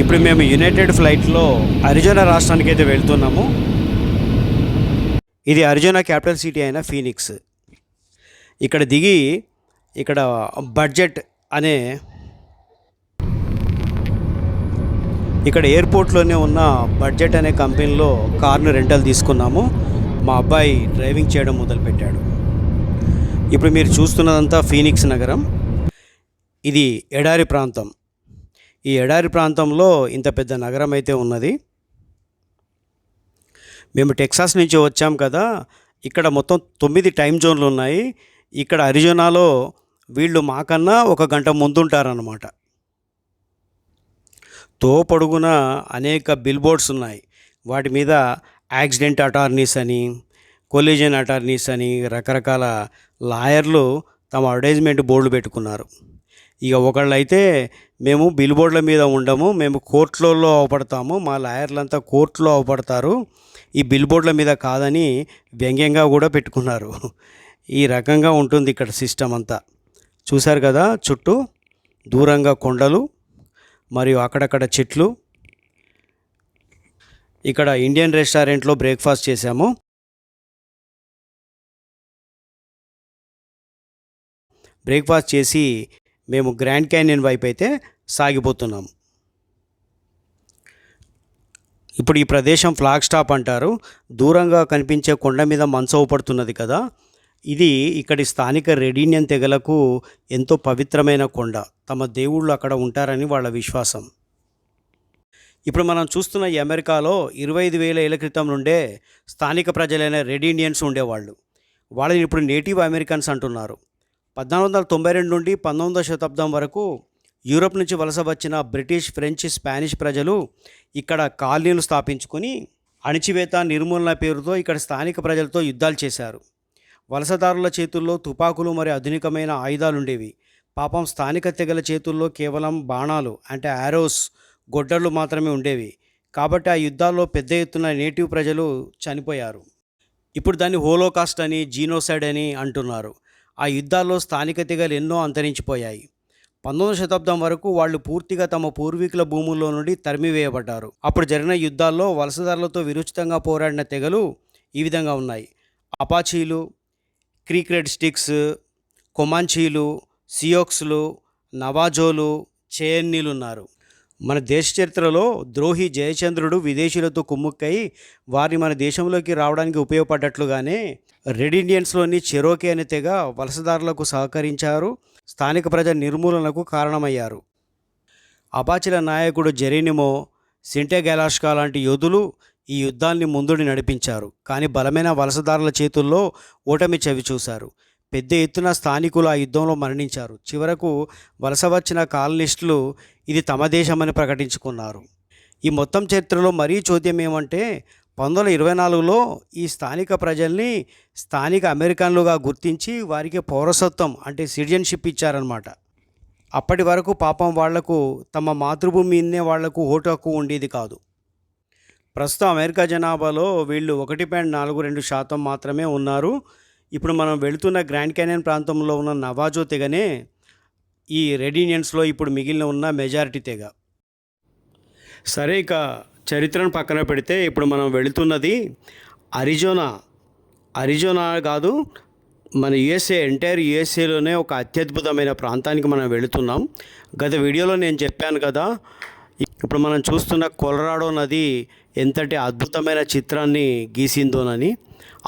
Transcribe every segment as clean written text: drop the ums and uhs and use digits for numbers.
ఇప్పుడు మేము యునైటెడ్ ఫ్లైట్లో అరిజోనా రాష్ట్రానికి అయితే వెళ్తున్నాము. ఇది అరిజోనా క్యాపిటల్ సిటీ అయిన ఫీనిక్స్. ఇక్కడ దిగి ఇక్కడ బడ్జెట్ అనే ఇక్కడ ఎయిర్పోర్ట్లోనే ఉన్న బడ్జెట్ అనే కంపెనీలో కార్ను రెంటల్ తీసుకున్నాము. మా అబ్బాయి డ్రైవింగ్ చేయడం మొదలుపెట్టాడు. ఇప్పుడు మీరు చూస్తున్నదంతా ఫీనిక్స్ నగరం. ఇది ఎడారి ప్రాంతం. ఈ ఎడారి ప్రాంతంలో ఇంత పెద్ద నగరం అయితే ఉన్నది. మేము టెక్సాస్ నుంచి వచ్చాం కదా, ఇక్కడ మొత్తం 9 టైం జోన్లు ఉన్నాయి. ఇక్కడ అరిజోనాలో వీళ్ళు మాకన్నా 1 గంట ముందుంటారన్నమాట. పొడుగున అనేక బిల్ బోర్డ్స్ ఉన్నాయి. వాటి మీద యాక్సిడెంట్ అటార్నీస్ అని, కొలిజన్ అటార్నీస్ అని రకరకాల లాయర్లు తమ అడ్వర్టైజ్మెంట్ బోర్డులు పెట్టుకున్నారు. ఇక ఒకళ్ళైతే మేము బిల్ బోర్డుల మీద ఉండము, మేము కోర్టులలో అవపడతాము, మా లాయర్లంతా కోర్టులో అవపడతారు, ఈ బిల్ బోర్డుల మీద కాదని వ్యంగ్యంగా కూడా పెట్టుకున్నారు. ఈ రకంగా ఉంటుంది ఇక్కడ సిస్టమ్ అంతా. చూశారు కదా, చుట్టూ దూరంగా కొండలు మరియు అక్కడక్కడ చెట్లు. ఇక్కడ ఇండియన్ రెస్టారెంట్లో బ్రేక్ఫాస్ట్ చేశాము. బ్రేక్ఫాస్ట్ చేసి మేము గ్రాండ్ క్యాన్యన్ వైపు అయితే సాగిపోతున్నాము. ఇప్పుడు ఈ ప్రదేశం ఫ్లాగ్ స్టాప్ అంటారు. దూరంగా కనిపించే కొండ మీద మంచు ఊపడుతున్నది కదా, ఇది ఇక్కడి స్థానిక రెడీనియన్ తెగలకు ఎంతో పవిత్రమైన కొండ. తమ దేవుళ్ళు అక్కడ ఉంటారని వాళ్ళ విశ్వాసం. ఇప్పుడు మనం చూస్తున్న ఈ అమెరికాలో 25,000 ఏళ్ల క్రితం నుండే స్థానిక ప్రజలైన రెడ్ ఇండియన్స్ ఉండేవాళ్ళు. వాళ్ళని ఇప్పుడు నేటివ్ అమెరికన్స్ అంటున్నారు. 1492 నుండి 19వ శతాబ్దం వరకు యూరోప్ నుంచి వలస వచ్చిన బ్రిటిష్, ఫ్రెంచ్, స్పానిష్ ప్రజలు ఇక్కడ కాలనీలు స్థాపించుకొని అణిచివేత, నిర్మూలన పేరుతో ఇక్కడ స్థానిక ప్రజలతో యుద్ధాలు చేశారు. వలసదారుల చేతుల్లో తుపాకులు మరియు ఆధునికమైన ఆయుధాలు ఉండేవి. పాపం స్థానిక తెగల చేతుల్లో కేవలం బాణాలు అంటే యారోస్, గొడ్డళ్ళు మాత్రమే ఉండేవి. కాబట్టి ఆ యుద్ధాల్లో పెద్ద ఎత్తున నేటివ్ ప్రజలు చనిపోయారు. ఇప్పుడు దాన్ని హోలోకాస్ట్ అని, జీనోసైడ్ అని అంటున్నారు. ఆ యుద్ధాల్లో స్థానిక తెగలు ఎన్నో అంతరించిపోయాయి. 19వ శతాబ్దం వరకు వాళ్ళు పూర్తిగా తమ పూర్వీకుల భూముల్లో నుండి తరిమివేయబడ్డారు. అప్పుడు జరిగిన యుద్ధాల్లో వలసదారులతో విరుచితంగా పోరాడిన తెగలు ఈ విధంగా ఉన్నాయి: అపాచీలు, క్రీక్ రెడ్ స్టిక్స్, కొమాంచీలు, సియోక్స్లు, నవాజోలు, చేయన్నీలు ఉన్నారు. మన దేశ చరిత్రలో ద్రోహి జయచంద్రుడు విదేశీయులతో కుమ్ముక్కై వారిని మన దేశంలోకి రావడానికి ఉపయోగపడ్డట్లుగానే రెడ్ ఇండియన్స్లోని చెరోకే అనే తెగ వలసదారులకు సహకరించారు, స్థానిక ప్రజల నిర్మూలనకు కారణమయ్యారు. అపాచీల నాయకుడు జెరీనిమో, సింటెగాలాష్కా లాంటి యోధులు ఈ యుద్ధాన్ని ముందుని నడిపించారు. కానీ బలమైన వలసదారుల చేతుల్లో ఓటమి చవిచూశారు. పెద్ద ఎత్తున స్థానికులు ఆ యుద్ధంలో మరణించారు. చివరకు వలస వచ్చిన కాలనిస్టులు ఇది తమ దేశమని ప్రకటించుకున్నారు. ఈ మొత్తం చరిత్రలో మరీ చోద్యం ఏమంటే 1924లో ఈ స్థానిక ప్రజల్ని స్థానిక అమెరికన్లుగా గుర్తించి వారికి పౌరసత్వం అంటే సిటిజన్షిప్ ఇచ్చారన్నమాట. అప్పటి వరకు పాపం వాళ్లకు తమ మాతృభూమి మీదనే వాళ్లకు ఓటు హక్కు ఉండేది కాదు. ప్రస్తుతం అమెరికా జనాభాలో వీళ్ళు 1.42% మాత్రమే ఉన్నారు. ఇప్పుడు మనం వెళుతున్న గ్రాండ్ క్యాన్యన్ ప్రాంతంలో ఉన్న నవాజో తెగనే ఈ రెడ్ ఇండియన్స్లో ఇప్పుడు మిగిలిన ఉన్న మెజారిటీ తెగ. సరే, ఇక చరిత్రను పక్కన పెడితే ఇప్పుడు మనం వెళుతున్నది అరిజోనా కాదు, మన యుఎస్ఏ, ఎంటైర్ యుఎస్ఏలోనే ఒక అత్యద్భుతమైన ప్రాంతానికి మనం వెళుతున్నాం. గత వీడియోలో నేను చెప్పాను కదా, ఇప్పుడు మనం చూస్తున్న కొలరాడో నది ఎంతటి అద్భుతమైన చిత్రాన్ని గీసిందోనని.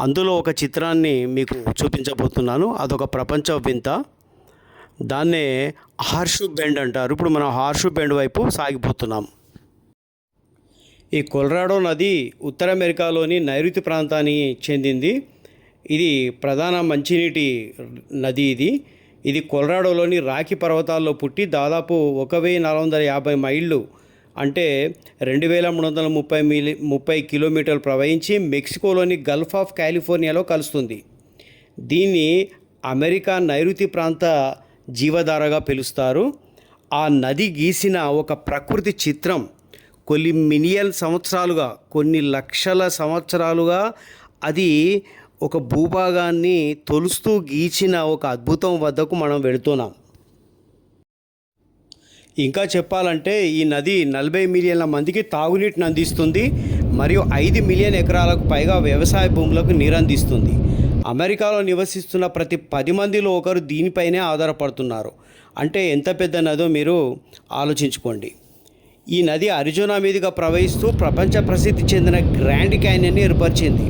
అందులో ఒక చిత్రాన్ని మీకు చూపించబోతున్నాను. అదొక ప్రపంచ వింత. దాన్నే హార్షూ బెండ్ అంటారు. ఇప్పుడు మనం హార్షూ బెండ్ వైపు సాగిపోతున్నాం. ఈ కొలరాడో నది ఉత్తర అమెరికాలోని నైరుతి ప్రాంతానికి చెందింది. ఇది ప్రధాన మంచినీటి నది. ఇది కొలరాడోలోని రాకీ పర్వతాల్లో పుట్టి దాదాపు 1450 మైళ్ళు అంటే 2330 కిలోమీటర్లు ప్రవహించి మెక్సికోలోని గల్ఫ్ ఆఫ్ కాలిఫోర్నియాలో కలుస్తుంది. దీన్ని అమెరికా నైరుతి ప్రాంత జీవధారగా పిలుస్తారు. ఆ నది గీసిన ఒక ప్రకృతి చిత్రం కొన్ని లక్షల సంవత్సరాలుగా అది ఒక భూభాగాన్ని తొలుస్తూ గీచిన ఒక అద్భుతం వద్దకు మనం వెళుతున్నాం. ఇంకా చెప్పాలంటే ఈ నది 40 మిలియన్ల మందికి తాగునీటిని అందిస్తుంది మరియు 5 మిలియన్ ఎకరాలకు పైగా వ్యవసాయ భూములకు నీరు అందిస్తుంది. అమెరికాలో నివసిస్తున్న ప్రతి 10 మందిలో ఒకరు దీనిపైనే ఆధారపడుతున్నారు. అంటే ఎంత పెద్ద నదో మీరు ఆలోచించుకోండి. ఈ నది అరిజోనా మీదుగా ప్రవహిస్తూ ప్రపంచ ప్రసిద్ధి చెందిన గ్రాండ్ క్యాన్యన్ని ఏర్పరిచింది.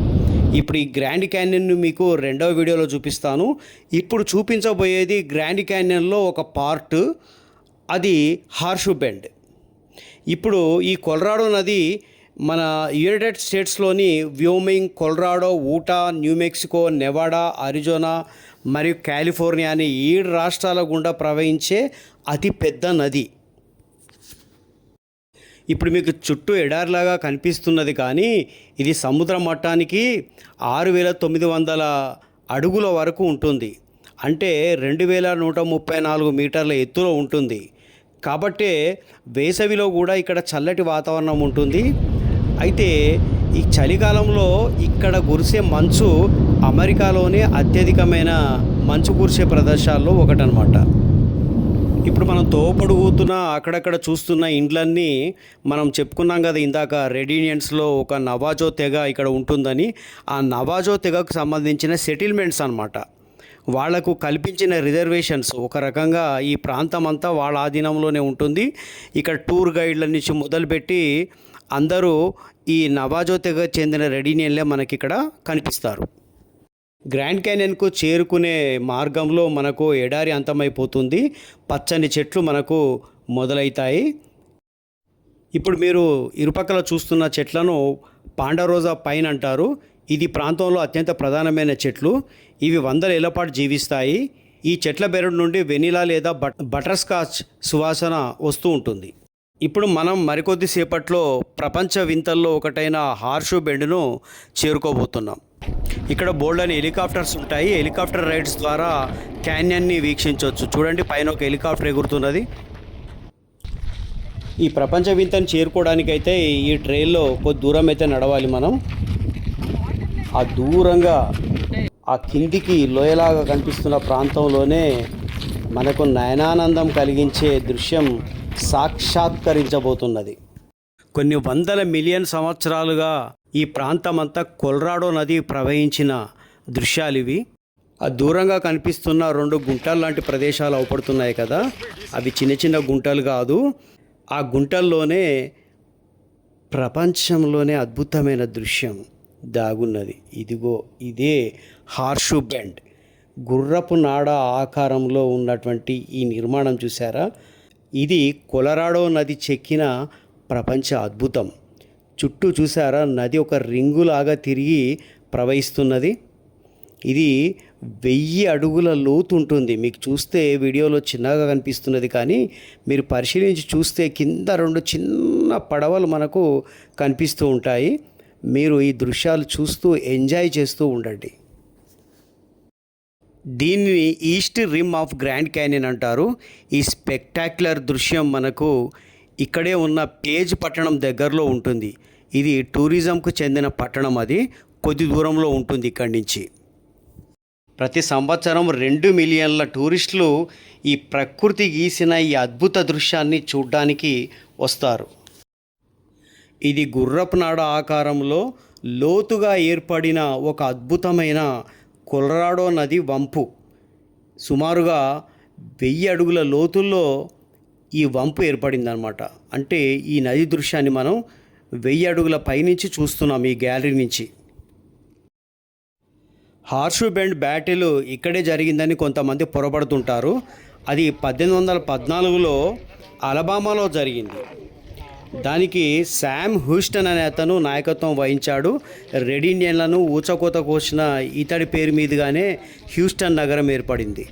ఇప్పుడు ఈ గ్రాండ్ క్యాన్యన్ను మీకు రెండవ వీడియోలో చూపిస్తాను. ఇప్పుడు చూపించబోయేది గ్రాండ్ క్యాన్యన్లో ఒక పార్ట్, అది హార్షు బెండ్. ఇప్పుడు ఈ కొలరాడో నది మన యునైటెడ్ స్టేట్స్లోని Wyoming, Colorado, Utah, New Mexico, Nevada, Arizona మరియు కాలిఫోర్నియా అనే 7 రాష్ట్రాల గుండా ప్రవహించే అతి పెద్ద నది. ఇప్పుడు మీకు చుట్టూ ఎడారిలాగా కనిపిస్తున్నది, కానీ ఇది సముద్ర మట్టానికి 6,900 అడుగుల వరకు ఉంటుంది. అంటే 2,134 మీటర్ల ఎత్తులో ఉంటుంది. కాబట్టే వేసవిలో కూడా ఇక్కడ చల్లటి వాతావరణం ఉంటుంది. అయితే ఈ చలికాలంలో ఇక్కడ కురిసే మంచు అమెరికాలోనే అత్యధికమైన మంచు కురిసే ప్రదేశాల్లో ఒకటనమాట. ఇప్పుడు మనం తోపడుగుతున్న అక్కడక్కడ చూస్తున్న ఇండ్లన్నీ మనం చెప్పుకున్నాం కదా ఇందాక, రెడ్ ఇండియన్స్లో ఒక నవాజో తెగ ఇక్కడ ఉంటుందని. ఆ నవాజో తెగకు సంబంధించిన సెటిల్మెంట్స్ అన్నమాట. వాళ్లకు కల్పించిన రిజర్వేషన్స్. ఒక రకంగా ఈ ప్రాంతం అంతా వాళ్ళ ఆధీనంలోనే ఉంటుంది. ఇక్కడ టూర్ గైడ్ల నుంచి మొదలుపెట్టి అందరూ ఈ నవాజో తెగ చెందిన రెడ్ ఇండియన్లే మనకి ఇక్కడ కనిపిస్తారు. గ్రాండ్ క్యాన్యన్కు చేరుకునే మార్గంలో మనకు ఎడారి అంతమైపోతుంది. పచ్చని చెట్లు మనకు మొదలవుతాయి. ఇప్పుడు మీరు ఇరుపక్కల చూస్తున్న చెట్లను పాండరోజా పైన్ అంటారు. ఇది ప్రాంతంలో అత్యంత ప్రధానమైన చెట్లు. ఇవి 100 ఏళ్ల పాటు జీవిస్తాయి. ఈ చెట్ల బెరడు నుండి వెనిలా లేదా బటర్ స్కాచ్ సువాసన వస్తూ ఉంటుంది. ఇప్పుడు మనం మరికొద్ది సేపట్లో ప్రపంచ వింతల్లో ఒకటైన హార్షు బెండ్ను చేరుకోబోతున్నాం. ఇక్కడ బోల్డని హెలికాప్టర్స్ ఉంటాయి. హెలికాప్టర్ రైడ్స్ ద్వారా క్యాన్యన్ని వీక్షించవచ్చు. చూడండి, పైన ఒక హెలికాప్టర్ ఎగురుతున్నది. ఈ ప్రపంచ వింతను చేరుకోవడానికైతే ఈ ట్రైన్లో కొద్ది దూరం అయితే నడవాలి మనం. ఆ దూరంగా ఆ కిందికి లోయలాగా కనిపిస్తున్న ప్రాంతంలోనే మనకు నయనానందం కలిగించే దృశ్యం సాక్షాత్కరించబోతున్నది. కొన్ని 100 మిలియన్ సంవత్సరాలుగా ఈ ప్రాంతమంతా కొలరాడో నది ప్రవహించిన దృశ్యాలు ఇవి. ఆ దూరంగా కనిపిస్తున్న 2 గుంటలు లాంటి ప్రదేశాలు అవపడుతున్నాయి కదా, అవి చిన్న చిన్న గుంటలు కాదు. ఆ గుంటల్లోనే ప్రపంచంలోనే అద్భుతమైన దృశ్యం దాగున్నది. ఇదిగో ఇదే హార్షు బెండ్. గుర్రపు నాడ ఆకారంలో ఉన్నటువంటి ఈ నిర్మాణం చూసారా? ఇది కొలరాడో నది చెక్కిన ప్రపంచ అద్భుతం. చుట్టూ చూసారా, నది ఒక రింగులాగా తిరిగి ప్రవహిస్తున్నది. ఇది 1000 అడుగుల లోతు ఉంటుంది. మీకు చూస్తే వీడియోలో చిన్నగా కనిపిస్తున్నది, కానీ మీరు పరిశీలించి చూస్తే కింద 2 చిన్న పడవలు మనకు కనిపిస్తూ ఉంటాయి. మీరు ఈ దృశ్యాలు చూస్తూ ఎంజాయ్ చేస్తూ ఉండండి. దీన్ని east rim of grand canyon అంటారు. ఈ స్పెక్టాక్యులర్ దృశ్యం మనకు ఇక్కడే ఉన్న పేజ్ పట్టణం దగ్గరలో ఉంటుంది. ఇది టూరిజంకు చెందిన పట్టణం. అది కొద్ది దూరంలో ఉంటుంది ఇక్కడి నుంచి. ప్రతి సంవత్సరం 2 మిలియన్ల టూరిస్టులు ఈ ప్రకృతి గీసిన ఈ అద్భుత దృశ్యాన్ని చూడడానికి వస్తారు. ఇది గుర్రపు నాడ ఆకారంలో లోతుగా ఏర్పడిన ఒక అద్భుతమైన కొలరాడో నది వంపు. సుమారుగా 1000 అడుగుల లోతుల్లో ఈ వంపు ఏర్పడిందనమాట. అంటే ఈ నది దృశ్యాన్ని మనం 1000 అడుగుల పైనుంచి చూస్తున్నాం ఈ గ్యాలరీ నుంచి. హార్షు బెండ్ బ్యాటిల్ ఇక్కడే జరిగిందని కొంతమంది పొరపడుతుంటారు. అది 1814లో అలబామాలో జరిగింది. దానికి శామ్ హ్యూస్టన్ అనే అతను నాయకత్వం వహించాడు. రెడ్ ఇండియన్లను ఊచకోత కోసిన ఇతడి పేరు మీదుగానే హ్యూస్టన్ నగరం ఏర్పడింది.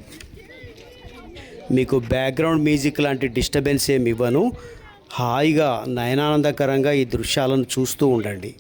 మీకు బ్యాక్గ్రౌండ్ మ్యూజిక్ లాంటి డిస్టర్బెన్స్ ఏమి ఇవ్వను. హాయిగా నయనానందకరంగా ఈ దృశ్యాలను చూస్తూ ఉండండి.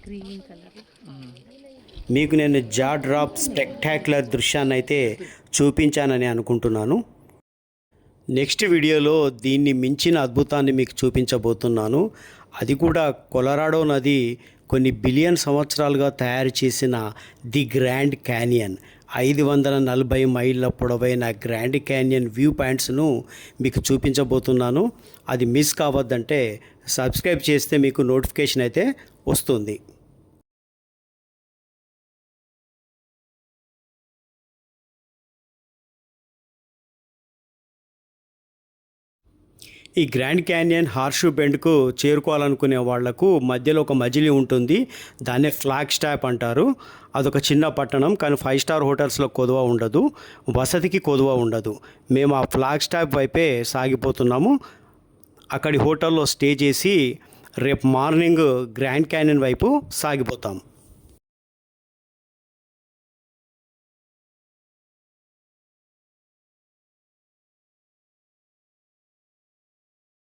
Green colour. మీకు నేను జా డ్రాప్ స్పెక్టాక్యులర్ దృశ్యాన్ని అయితే చూపించానని అనుకుంటున్నాను. నెక్స్ట్ వీడియోలో దీన్ని మించిన అద్భుతాన్ని మీకు చూపించబోతున్నాను. అది కూడా కొలరాడో నది కొన్ని బిలియన్ సంవత్సరాలుగా తయారు చేసిన ది గ్రాండ్ క్యానియన్ 540 మైళ్ళ పొడవైన గ్రాండ్ క్యానియన్ వ్యూ పాయింట్స్ను మీకు చూపించబోతున్నాను. అది మిస్ కావద్దంటే సబ్స్క్రైబ్ చేస్తే మీకు నోటిఫికేషన్ అయితే వస్తుంది. ఈ గ్రాండ్ క్యానియన్ హార్షూ బెండ్కు చేరుకోవాలనుకునే వాళ్లకు మధ్యలో ఒక మజిలీ ఉంటుంది. దాన్నే ఫ్లాగ్ స్టాప్ అంటారు. అదొక చిన్న పట్టణం, కానీ 5 స్టార్ హోటల్స్లో కొదువ ఉండదు, వసతికి కొదువ ఉండదు. మేము ఆ ఫ్లాగ్ స్టాప్ వైపే సాగిపోతున్నాము. అక్కడి హోటల్లో స్టే చేసి రేపు మార్నింగ్ గ్రాండ్ క్యానియన్ వైపు సాగిపోతాం.